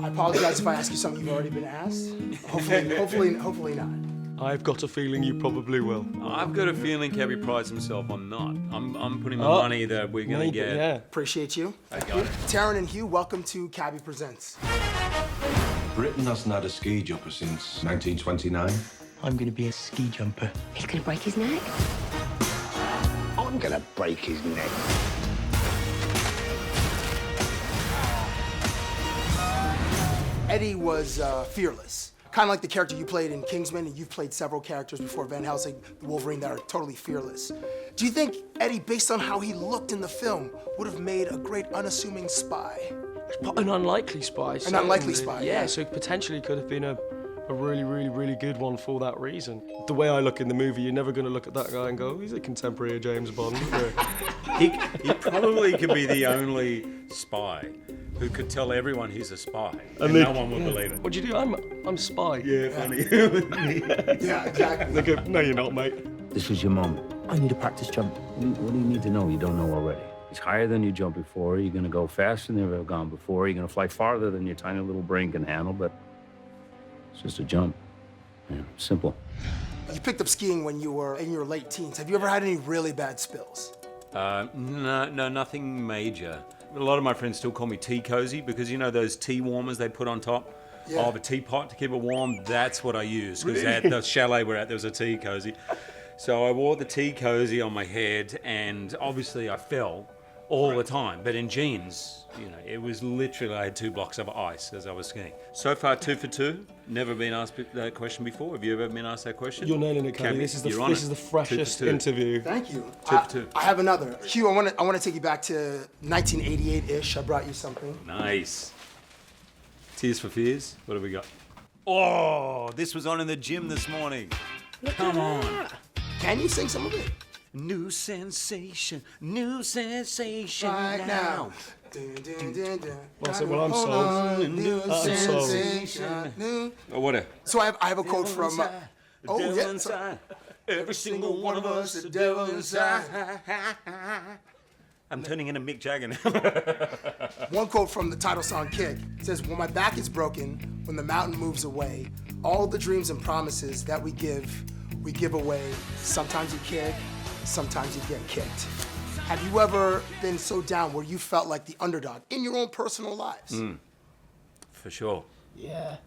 I apologize if I ask you something you've already been asked. Hopefully not. I've got a feeling you probably will. I've got a feeling Cabbie prides himself on not. I'm putting my money that we're going to get. Yeah. Appreciate you. I got it. Taron and Hugh, welcome to Cabbie Presents. Britain hasn't had a ski jumper since 1929. I'm gonna be a ski jumper. He's gonna break his neck. I'm gonna break his neck. Eddie was fearless. Kind of like the character you played in Kingsman, and you've played several characters before Van Helsing, the Wolverine, that are totally fearless. Do you think Eddie, based on how he looked in the film, would have made a great unassuming spy? An unlikely spy. An unlikely spy, Yeah, yeah. so potentially could have been a really, really, really good one for that reason. The way I look in the movie, you're never going to look at that guy and go, he's a contemporary of James Bond. He probably could be the only spy who could tell everyone he's a spy, and no one would believe it. What'd you do? I'm a spy. Yeah, funny. Yeah, exactly. They go, no, you're not, mate. This was your mum. I need a practice jump. What do you need to know you don't know already? It's higher than you jumped before. You're gonna go faster than you've ever gone before. You're gonna fly farther than your tiny little brain can handle, but it's just a jump. Yeah, simple. You picked up skiing when you were in your late teens. Have you ever had any really bad spills? No, nothing major. A lot of my friends still call me tea cozy because you know those tea warmers they put on top of a teapot to keep it warm? That's what I use because at the chalet we're at, there was a tea cozy. So I wore the tea cozy on my head and obviously I fell all the time. But in jeans, you know, it was literally, I had 2 blocks of ice as I was skiing. So far, 2 for 2. Never been asked that question before. Have you ever been asked that question? You're nailing it, Cabbie. Cabbie, This is you're on it. the freshest 2 for 2. interview. Thank you. 2 for 2. I have another. Hugh, I want to take you back to 1988-ish. I brought you something. Nice. Tears for Fears. What have we got? Oh, this was on in the gym this morning. Come on. Can you sing some of it? New sensation Right now. Dun, dun, dun, dun. Well, so, well, I'm Hold sold. on, new I'm sold. sensation, new- Oh, what a... So I have a quote from. devil yeah. inside. Every single one of us, the devil inside. I'm turning into Mick Jagger now. One quote from the title song Kick says, "When my back is broken, when the mountain moves away, all the dreams and promises that we give away. Sometimes you kick, sometimes you get kicked." Have you ever been so down where you felt like the underdog in your own personal lives? For sure. Yeah.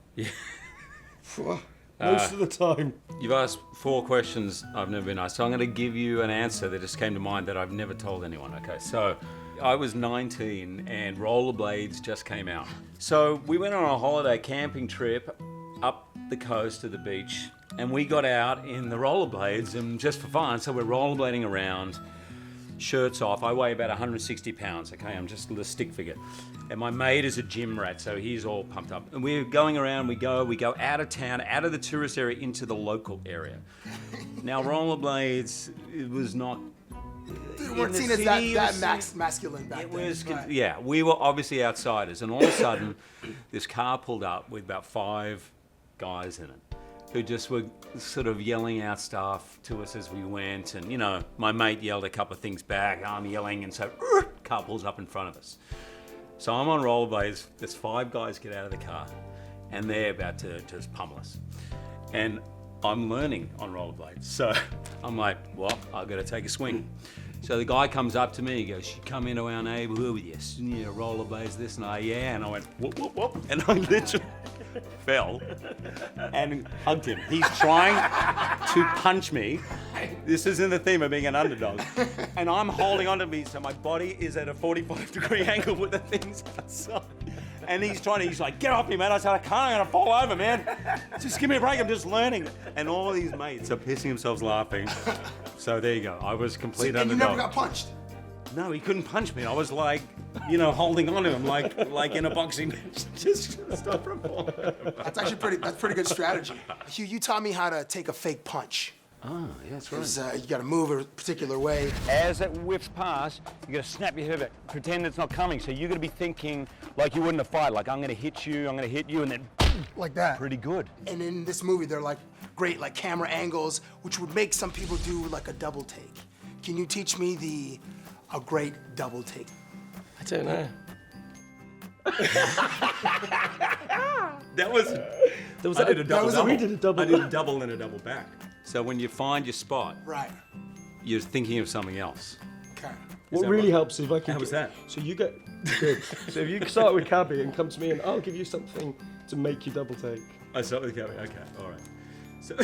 Most of the time. You've asked 4 questions I've never been asked, so I'm going to give you an answer that just came to mind that I've never told anyone. Okay, so I was 19 and rollerblades just came out. So we went on a holiday camping trip up the coast to the beach, and we got out in the rollerblades and just for fun, so we're rollerblading around, shirts off. I weigh about 160 pounds, okay? I'm just a little stick figure. And my mate is a gym rat, so he's all pumped up. And we're going around, we go out of town, out of the tourist area into the local area. Now, rollerblades, it was not... They weren't seen as that masculine back It then. was, Right. yeah, we were obviously outsiders. And all of a sudden, this car pulled up with about 5 guys in it who just were sort of yelling out stuff to us as we went. And, you know, my mate yelled a couple of things back, I'm yelling, and so car pulls up in front of us. So I'm on rollerblades, there's 5 guys get out of the car, and they're about to just pummel us. And I'm learning on rollerblades, so I'm like, well, I've got to take a swing. So the guy comes up to me, he goes, "You come into our neighborhood with your rollerblades, this and I, yeah." And I went, whoop, whoop, whoop. And I literally fell and hugged him. He's trying to punch me. This isn't the theme of being an underdog. And I'm holding on to me, so my body is at a 45-degree angle with the things outside. And he's like, "Get off me, man." I said, "I can't, I'm gonna fall over, man. Just give me a break, I'm just learning." And all these mates are pissing themselves laughing. So there you go, I was complete And underdog. you never got punched? No, he couldn't punch me. I was like, you know, holding on to him like in a boxing match. Just stop from falling over. That's actually pretty good strategy. Hugh, you taught me how to take a fake punch. Oh, yeah, that's right. 'Cause, you got to move a particular way. As it whips past, you gotta snap your head back, pretend it's not coming. So you're gonna be thinking like you would in a fight, like I'm gonna hit you, and then Like that. pretty good. And in this movie, they're like great like camera angles, which would make some people do like a double take. Can you teach me a great double take? I don't know. That was. I did a double. We did a double. I did a double and a double back. So when you find your spot, Right. you're thinking of something else. Okay. What that really right? helps is if I can. How was that? So you get good. So if you start with Cabbie and come to me and I'll give you something to make you double take. I start with Cabbie. Okay, all right. So